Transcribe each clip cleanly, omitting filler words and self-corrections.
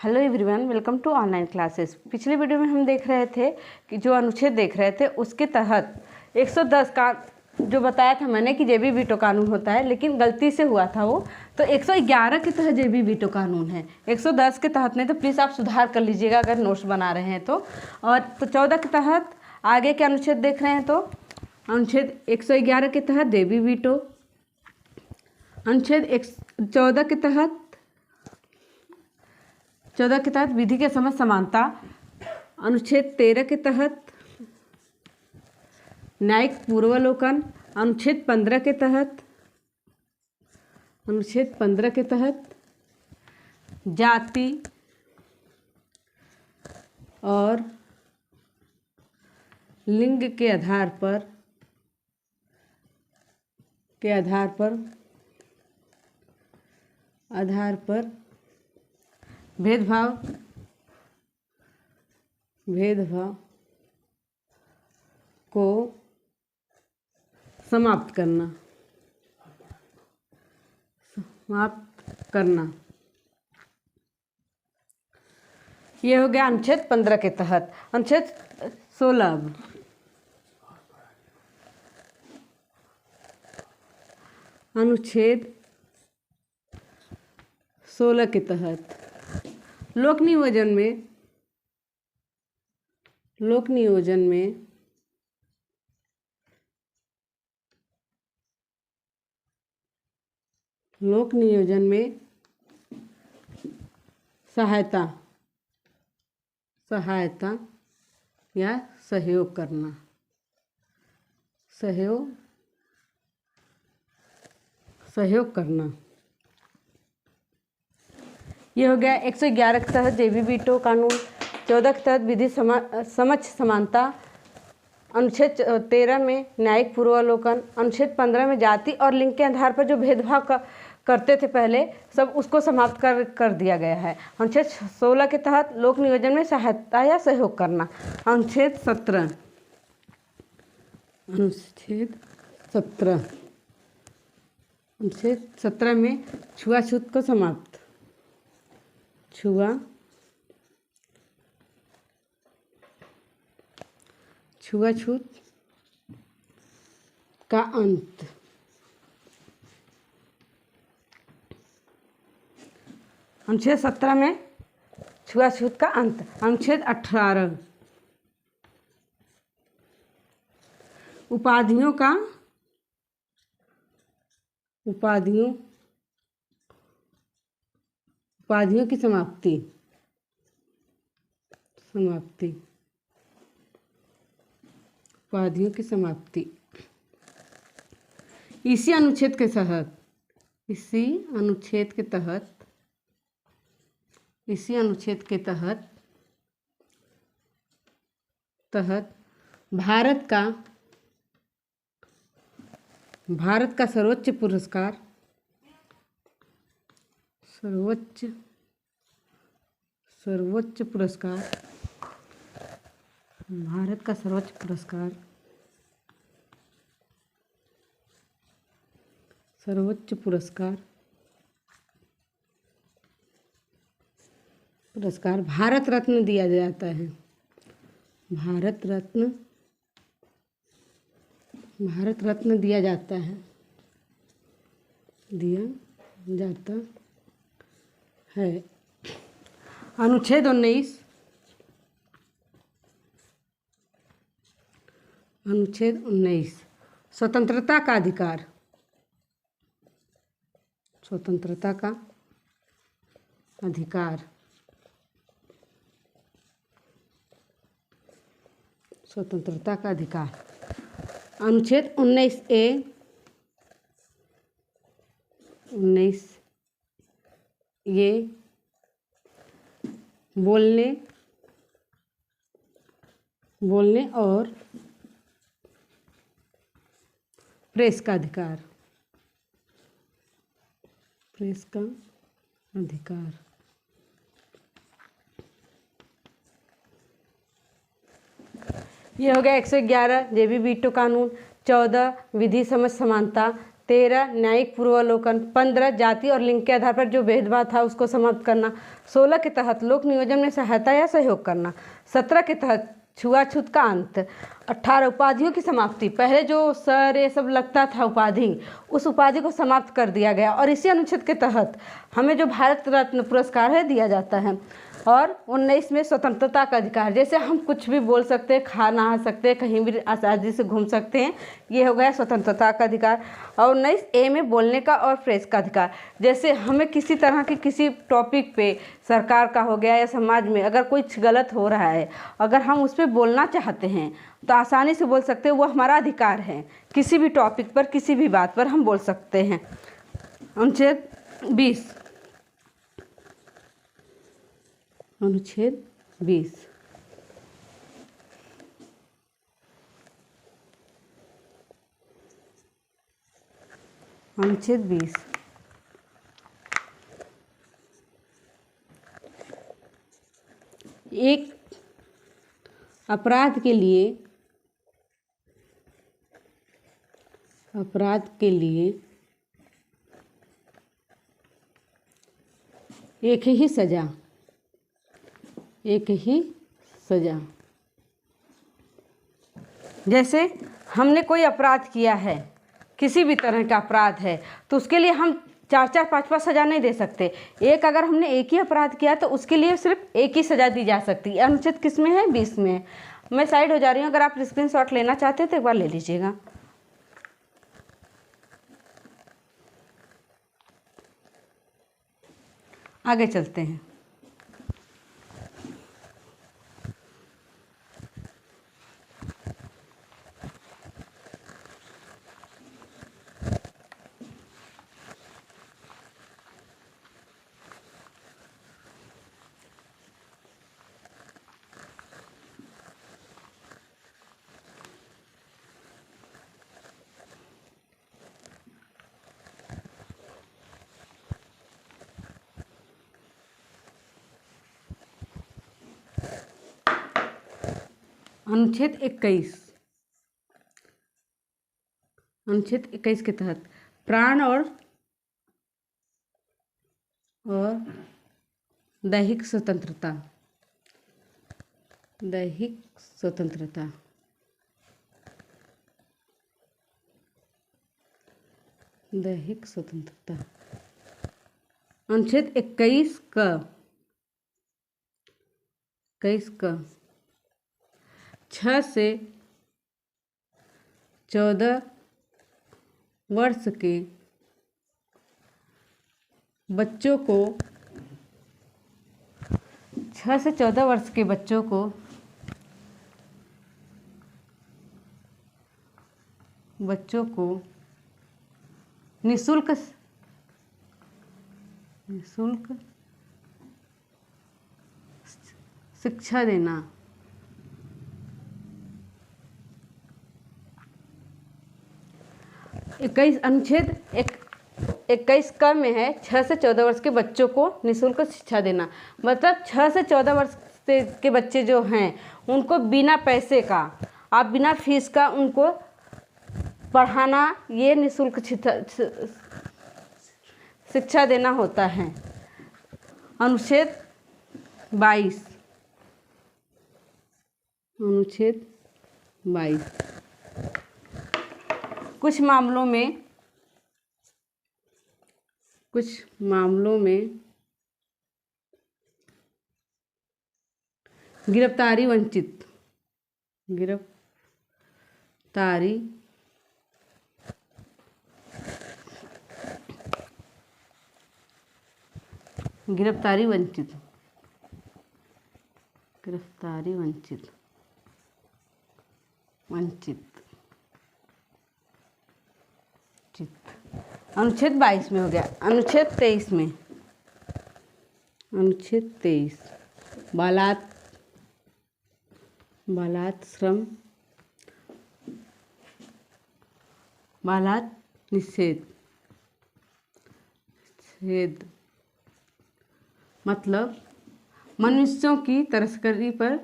Hello everyone, welcome to online classes. पिछले video में हम देख रहे थे कि जो अनुच्छेद देख रहे थे उसके तहत 110 का जो बताया था मैंने कि जेबी वीटो कानून होता है, लेकिन गलती से हुआ था वो। तो 111 के तहत जेबी वीटो कानून है, 110 के तहत नहीं। तो प्लीज़ आप सुधार कर लीजिएगा अगर नोट्स बना रहे हैं तो। और तो 14 के तहत आगे के अनुच्छेद देख रहे हैं तो अनुच्छेद 111 के तहत जेबी वीटो, अनुच्छेद 14 के तहत विधि के समझ समानता, अनुच्छेद 13 के तहत न्यायिक पूर्वावलोकन, अनुच्छेद 15 के तहत जाति और लिंग के आधार पर भेदभाव को समाप्त करना। ये हो गया अनुच्छेद 15 के तहत। अनुच्छेद 16 अनुच्छेद 16 के तहत लोक नियोजन में सहायता या सहयोग करना। ये हो गया 111 के तहत जेबी वीटो कानून, 14 के तहत विधि समझ समानता, अनुच्छेद 13 में न्यायिक पूर्वावलोकन, अनुच्छेद 15 में जाति और लिंग के आधार पर जो भेदभाव करते थे पहले, सब उसको समाप्त कर दिया गया है। अनुच्छेद 16 के तहत लोक नियोजन में सहायता या सहयोग करना। अनुच्छेद 17 में छुआछूत को समाप्त, छुआछूत का अंत। अनुच्छेद 17 में छुआछूत का अंत। अनुच्छेद 18 उपाधियों की समाप्ति। उपाधियों की समाप्ति इसी अनुच्छेद के तहत भारत का सर्वोच्च पुरस्कार भारत रत्न दिया जाता है। भारत रत्न दिया जाता है। अनुच्छेद 19 स्वतंत्रता का अधिकार। अनुच्छेद 19 ये बोलने और प्रेस का अधिकार। ये हो गया 111 जेबी वीटो कानून, 14 विधि समझ समानता, 13 न्यायिक पूर्वावलोकन, 15 जाति और लिंग के आधार पर जो भेदभाव था उसको समाप्त करना, 16 के तहत लोक नियोजन में सहायता या सहयोग करना, 17 के तहत छुआछूत का अंत, 18 उपाधियों की समाप्ति। पहले जो सर ये सब लगता था उपाधि, उस उपाधि को समाप्त कर दिया गया और इसी अनुच्छेद के तहत हमें जो भारत रत्न पुरस्कार है दिया जाता है। और 19 में स्वतंत्रता का अधिकार, जैसे हम कुछ भी बोल सकते हैं, खा नहा सकते हैं, कहीं भी आज़ादी से घूम सकते हैं, ये हो गया स्वतंत्रता का अधिकार। और 19 ए में बोलने का और प्रेस का अधिकार, जैसे हमें किसी तरह की किसी टॉपिक पे, सरकार का हो गया या समाज में अगर कुछ गलत हो रहा है, अगर हम उस पर बोलना चाहते हैं तो आसानी से बोल सकते हैं, वो हमारा अधिकार है। किसी भी टॉपिक पर, किसी भी बात पर हम बोल सकते हैं। अनुच्छेद 20, अनुच्छेद 20, अनुच्छेद 20 एक अपराध के लिए एक ही सजा, जैसे हमने कोई अपराध किया है, किसी भी तरह का अपराध है, तो उसके लिए हम 4-4, 5-5 सजा नहीं दे सकते। एक अगर हमने एक ही अपराध किया तो उसके लिए सिर्फ एक ही सजा दी जा सकती है। अनुच्छेद किस में है? 20 में है। मैं साइड हो जा रही हूँ, अगर आप स्क्रीनशॉट लेना चाहते हैं तो एक बार ले लीजिएगा। आगे चलते हैं। अनुच्छेद 21, अनुच्छेद 21 के तहत प्राण और दैहिक स्वतंत्रता, अनुच्छेद 21 का 6 से 14 वर्ष के बच्चों को 6 से 14 वर्ष के बच्चों को निःशुल्क शिक्षा देना, अनुच्छेद 21 क में है 6 से 14 वर्ष के बच्चों को निःशुल्क शिक्षा देना। मतलब 6 से 14 वर्ष के बच्चे जो हैं उनको बिना पैसे का, आप बिना फीस का उनको पढ़ाना, ये निःशुल्क शिक्षा देना होता है। अनुच्छेद 22, कुछ मामलों में गिरफ्तारी वंचित अनुच्छेद 22 में हो गया। अनुच्छेद 23 में, बालात निषेध, मतलब मनुष्यों की तस्करी पर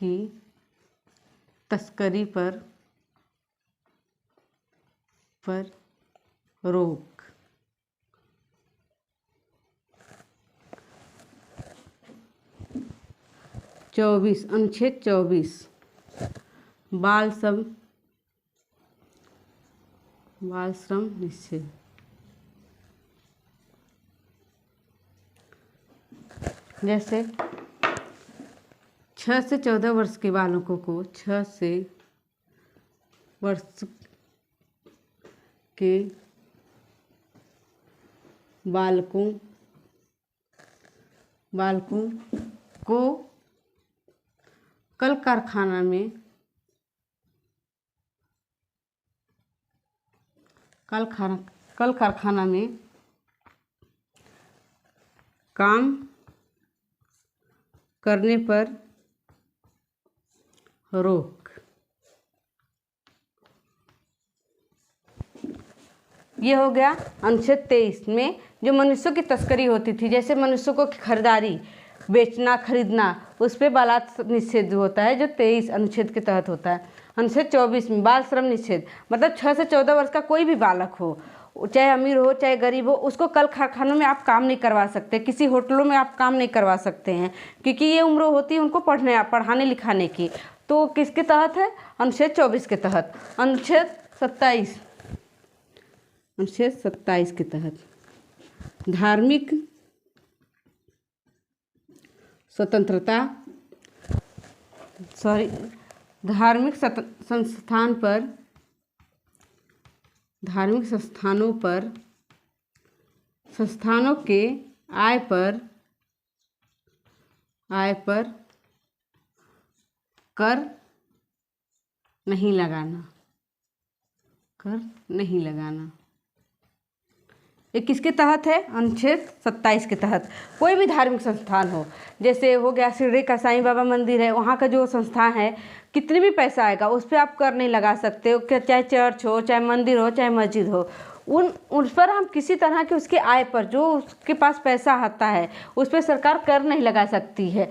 की तस्करी पर रोक। 24 अनुच्छेद 24 बाल श्रम निषेध। जैसे 6 से 14 वर्ष के बालकों को 6 से वर्ष के बालकों को कल कारखाना में काम करने पर रोक। ये हो गया अनुच्छेद 23 में जो मनुष्यों की तस्करी होती थी, जैसे मनुष्यों को खरीदारी, बेचना, खरीदना, उस पर बलात्कार निषेध होता है जो 23 अनुच्छेद के तहत होता है। अनुच्छेद 24 में बाल श्रम निषेध, मतलब 6 से 14 वर्ष का कोई भी बालक हो, चाहे अमीर हो चाहे गरीब हो, उसको कल कारखानों में आप काम नहीं करवा सकते, किसी होटलों में आप काम नहीं करवा सकते हैं, क्योंकि ये उम्र होती है उनको पढ़ाने लिखाने की। तो किसके तहत है? अनुच्छेद 24 के तहत। अनुच्छेद 27 के तहत धार्मिक स्वतंत्रता, धार्मिक संस्थानों के आय पर कर नहीं लगाना। ये किसके तहत है? अनुच्छेद 27 के तहत। कोई भी धार्मिक संस्थान हो, जैसे हो गया शिरडी का साईं बाबा मंदिर है, वहाँ का जो संस्था है, कितनी भी पैसा आएगा उस पर आप कर नहीं लगा सकते, चाहे चर्च हो, चाहे मंदिर हो, चाहे मस्जिद हो, उन पर हम किसी तरह के उसके आय पर जो उसके पास पैसा आता है उस पर सरकार कर नहीं लगा सकती है।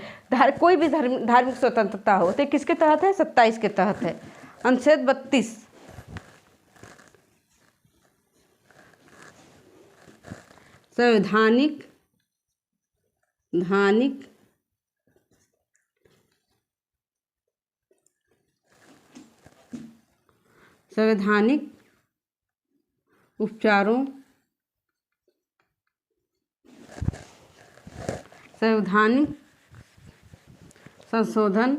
कोई भी धार्मिक स्वतंत्रता हो, तो किसके तहत है? 27 के तहत है। अनुच्छेद 32 संवैधानिक उपचारों, संवैधानिक संशोधन,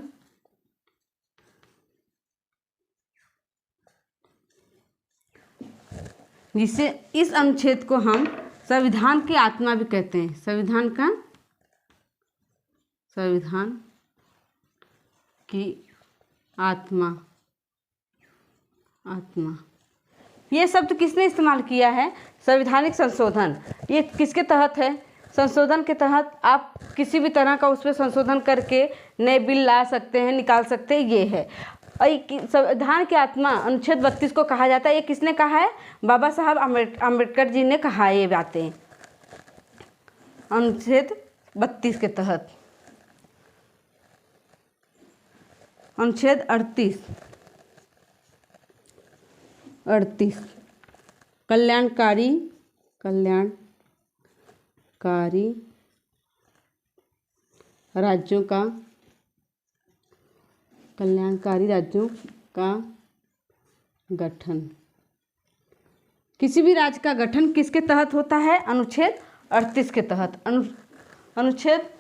जिसे इस अनुच्छेद को हम संविधान की आत्मा भी कहते हैं। संविधान की आत्मा। ये शब्द किसने इस्तेमाल किया है? संवैधानिक संशोधन। ये किसके तहत है? संशोधन के तहत आप किसी भी तरह का उस पर संशोधन करके नए बिल ला सकते हैं, निकाल सकते हैं, ये है। संविधान की आत्मा अनुच्छेद 32 को कहा जाता है। ये किसने कहा है? बाबा साहब अम्बेडकर जी ने कहा है ये बातें अनुच्छेद 32 के तहत। अनुच्छेद 38 कल्याणकारी राज्यों का गठन। किसी भी राज्य का गठन किसके तहत होता है? अनुच्छेद 38 के तहत। अनुच्छेद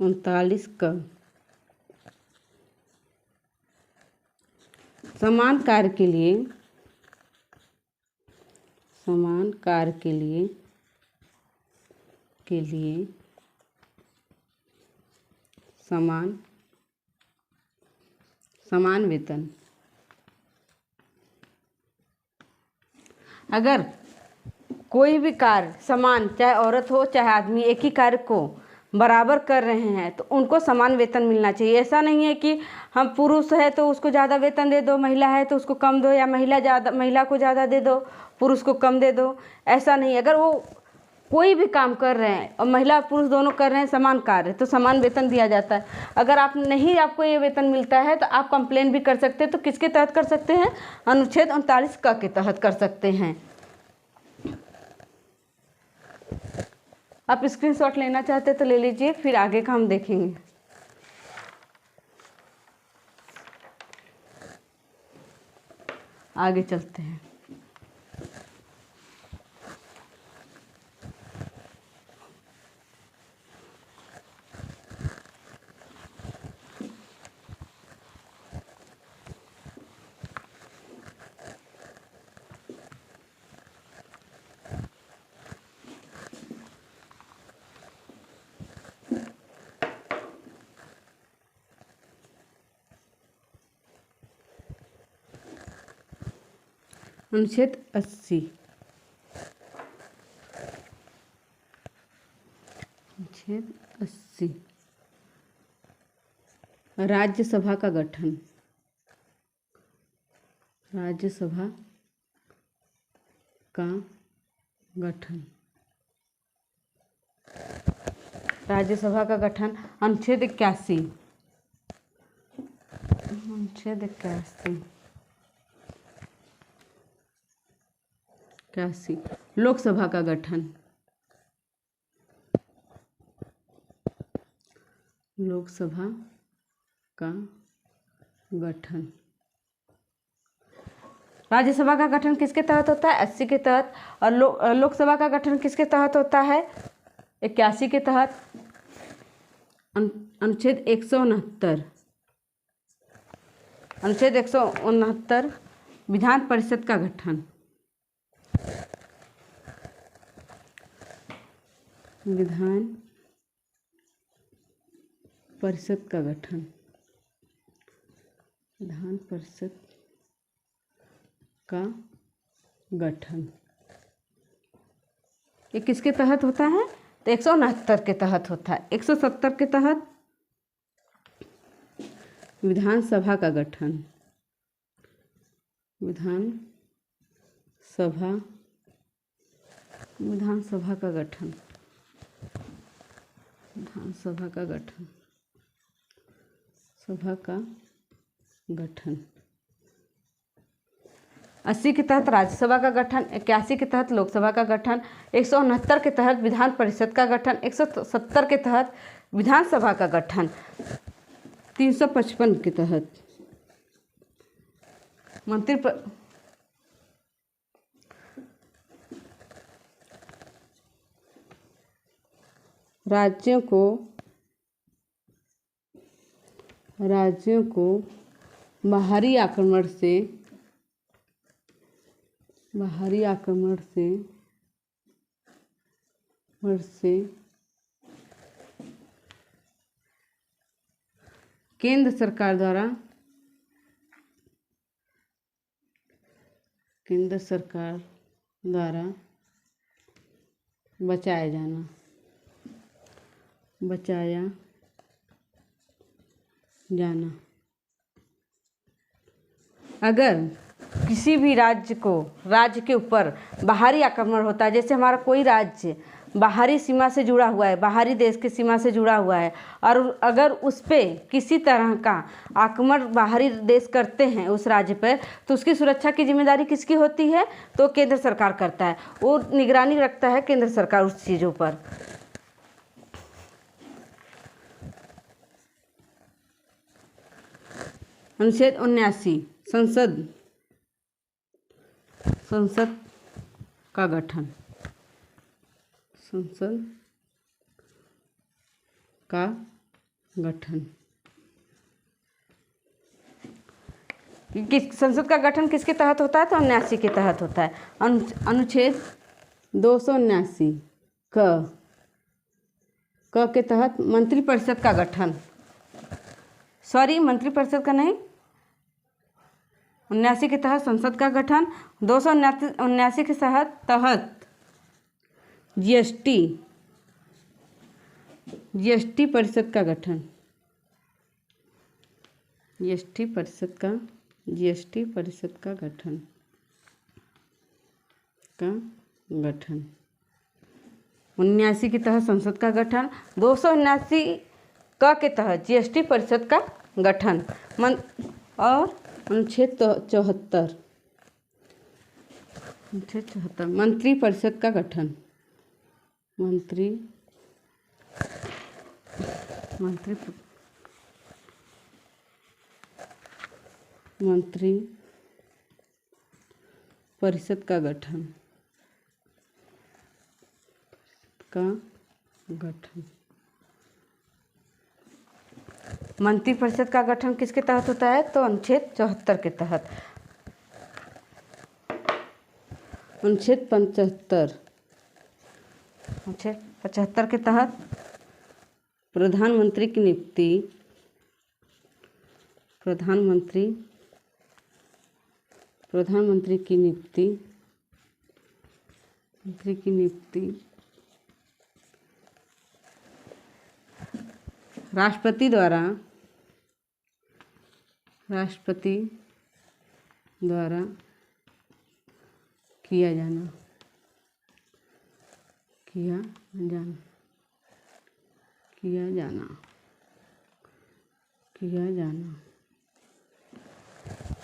39 का समान कार्य के लिए समान वेतन। अगर कोई भी कार्य समान, चाहे औरत हो चाहे आदमी, एक ही कार्य को बराबर कर रहे हैं तो उनको समान वेतन मिलना चाहिए। ऐसा नहीं है कि हम पुरुष है तो उसको ज़्यादा वेतन दे दो, महिला है तो उसको कम दो, या महिला को ज़्यादा दे दो, पुरुष को कम दे दो। ऐसा नहीं। अगर वो कोई भी काम कर रहे हैं और महिला पुरुष दोनों कर रहे हैं समान कार्य तो समान वेतन दिया जाता है। अगर आपको ये वेतन मिलता है तो आप कंप्लेन भी कर सकते हैं। तो किसके तहत कर सकते हैं? अनुच्छेद 39 क के तहत कर सकते हैं। आप स्क्रीनशॉट लेना चाहते तो ले लीजिए, फिर आगे का हम देखेंगे। आगे चलते हैं। अनुच्छेद 80। अनुच्छेद 80 राज्यसभा का गठन। राज्यसभा का गठन। राज्यसभा का गठन अनुच्छेद 81। अनुच्छेद 81 लोकसभा का गठन। लोकसभा का गठन। राज्यसभा का गठन किसके तहत होता है? 80 के तहत। और लोकसभा का गठन किसके तहत होता है? 81 के तहत। अनुच्छेद 169। अनुच्छेद 169 विधान परिषद का गठन। विधान परिषद का गठन। विधान परिषद का गठन ये किसके तहत होता है? तो 169 के तहत होता है। 170 के तहत विधानसभा का गठन। विधानसभा का गठन। विधानसभा का गठन। सभा का गठन। 80 के तहत राज्यसभा का गठन, 81 के तहत लोकसभा का गठन, 169 के तहत विधान परिषद का गठन, 170 के तहत विधानसभा का गठन, 355 के तहत राज्यों को बाहरी आक्रमण से केंद्र सरकार द्वारा बचाया जाना। अगर किसी भी राज्य के ऊपर बाहरी आक्रमण होता है, जैसे हमारा कोई राज्य बाहरी सीमा से जुड़ा हुआ है, बाहरी देश की सीमा से जुड़ा हुआ है, और अगर उस पे किसी तरह का आक्रमण बाहरी देश करते हैं उस राज्य पर, तो उसकी सुरक्षा की जिम्मेदारी किसकी होती है? तो केंद्र सरकार करता है। वो निगरानी रखता है केंद्र सरकार उस चीज़ों पर। अनुच्छेद 79 संसद का गठन। संसद का गठन संसद का गठन किसके तहत होता है? तो 79 के तहत होता है। अनुच्छेद 279 क के तहत मंत्रिपरिषद का गठन। मंत्रिपरिषद का नहीं, 79 के तहत संसद का गठन। 279 के तहत जीएसटी जीएसटी परिषद का गठन। जीएसटी परिषद का गठन 79 के तहत संसद का गठन। 279 के तहत जीएसटी परिषद का गठन। और अनुच्छेद 74 मंत्री परिषद का गठन। मंत्री परिषद का गठन मंत्री परिषद का गठन किसके तहत होता है? तो अनुच्छेद 74 के तहत। अनुच्छेद 75 के तहत प्रधानमंत्री की नियुक्ति राष्ट्रपति द्वारा किया जाना।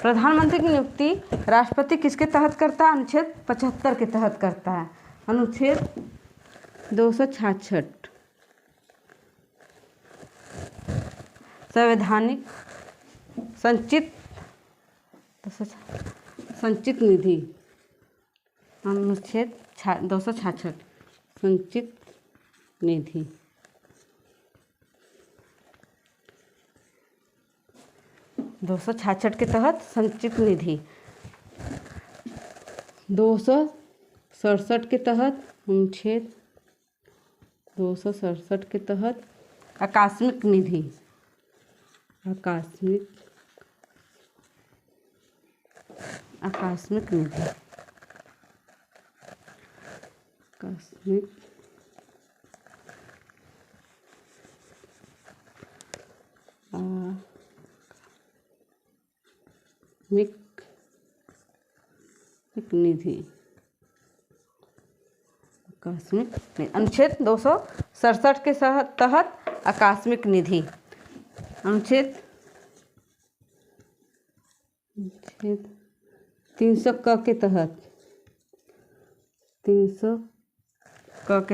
प्रधानमंत्री की नियुक्ति राष्ट्रपति किसके तहत करता है? अनुच्छेद 75 के तहत करता है। अनुच्छेद 266 संवैधानिक संचित निधि। अनुच्छेद 266 संचित निधि। 266 के तहत संचित निधि। 267 के तहत अनुच्छेद 267 के तहत आकस्मिक निधि। आकस्मिक निधि। अनुच्छेद 267 के तहत आकस्मिक निधि। अनुच्छेद 300 क के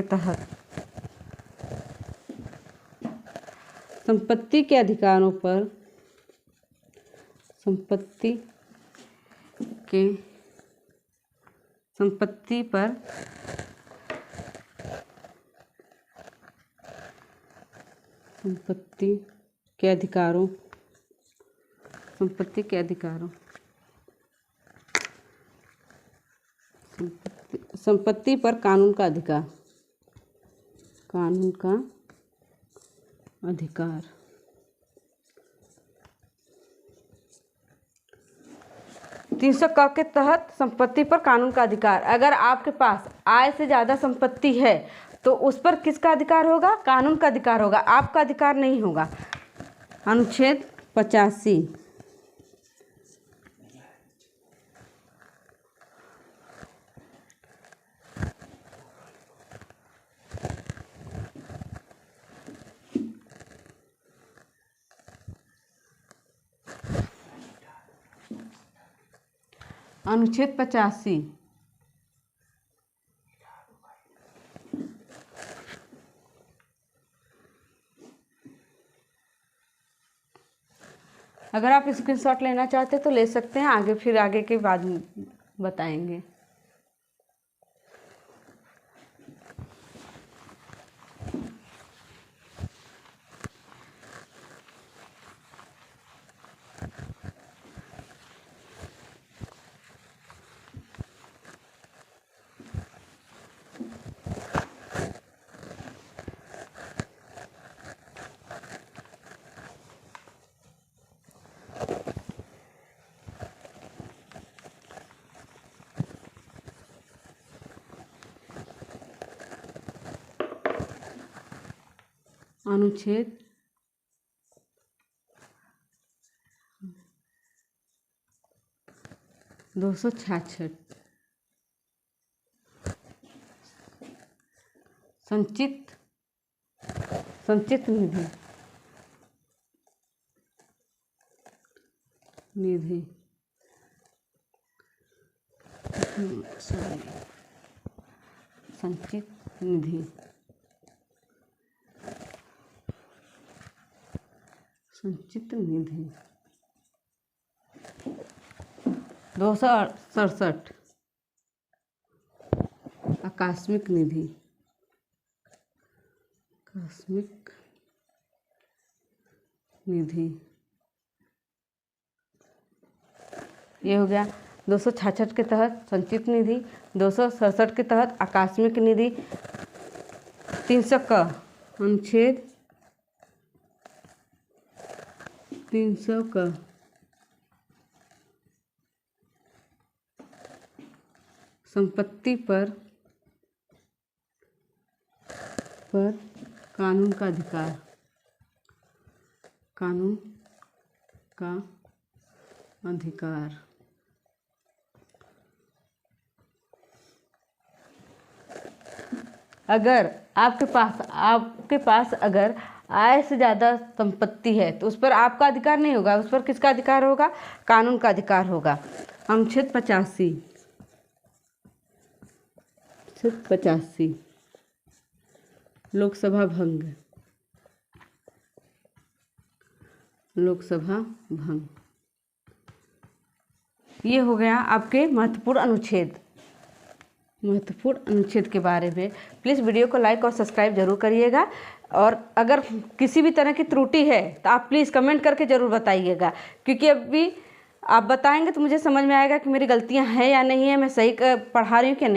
तहत संपत्ति के अधिकारों पर संपत्ति पर कानून का अधिकार। 300 क के तहत संपत्ति पर कानून का अधिकार। अगर आपके पास आय से ज़्यादा संपत्ति है तो उस पर किसका अधिकार होगा? कानून का अधिकार होगा, आपका अधिकार नहीं होगा। अनुच्छेद 85 अनुच्छेद 85 अगर आप स्क्रीनशॉट लेना चाहते हैं तो ले सकते हैं, आगे के बाद बताएंगे। अनुच्छेद 266 संचित निधि संचित निधि 267 आकस्मिक निधि ये हो गया 266 के तहत संचित निधि, 267 के तहत आकस्मिक निधि, 300 का अनुच्छेद 300 का संपत्ति पर कानून का अधिकार अगर आपके पास अगर आय से ज़्यादा संपत्ति है तो उस पर आपका अधिकार नहीं होगा, उस पर किसका अधिकार होगा? कानून का अधिकार होगा। अनुच्छेद 85 लोकसभा भंग। ये हो गया आपके महत्वपूर्ण अनुच्छेद के बारे में। प्लीज़ वीडियो को लाइक और सब्सक्राइब जरूर करिएगा, और अगर किसी भी तरह की त्रुटि है तो आप प्लीज़ कमेंट करके ज़रूर बताइएगा, क्योंकि अभी आप बताएंगे तो मुझे समझ में आएगा कि मेरी गलतियां हैं या नहीं है, मैं सही पढ़ा रही हूँ कि नहीं।